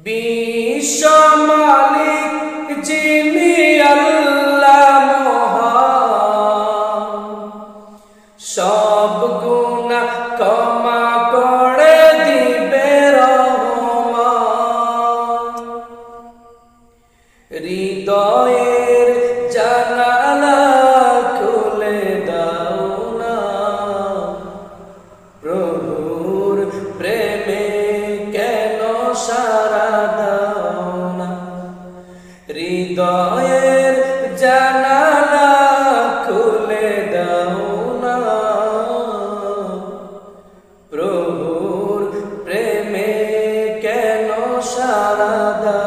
বিশ্ব মালিক যিনি আল্লাহ মহান, সব গুনাহ ক্ষমা করে দিবে রহমান। হৃদয়ের জানালা খুলে দাও না, প্রভুর প্রেমে কেন সারা দাও না। হৃদয়ের জানালা খুলে দাও না, প্রভুর প্রেমে কেন সারা দাও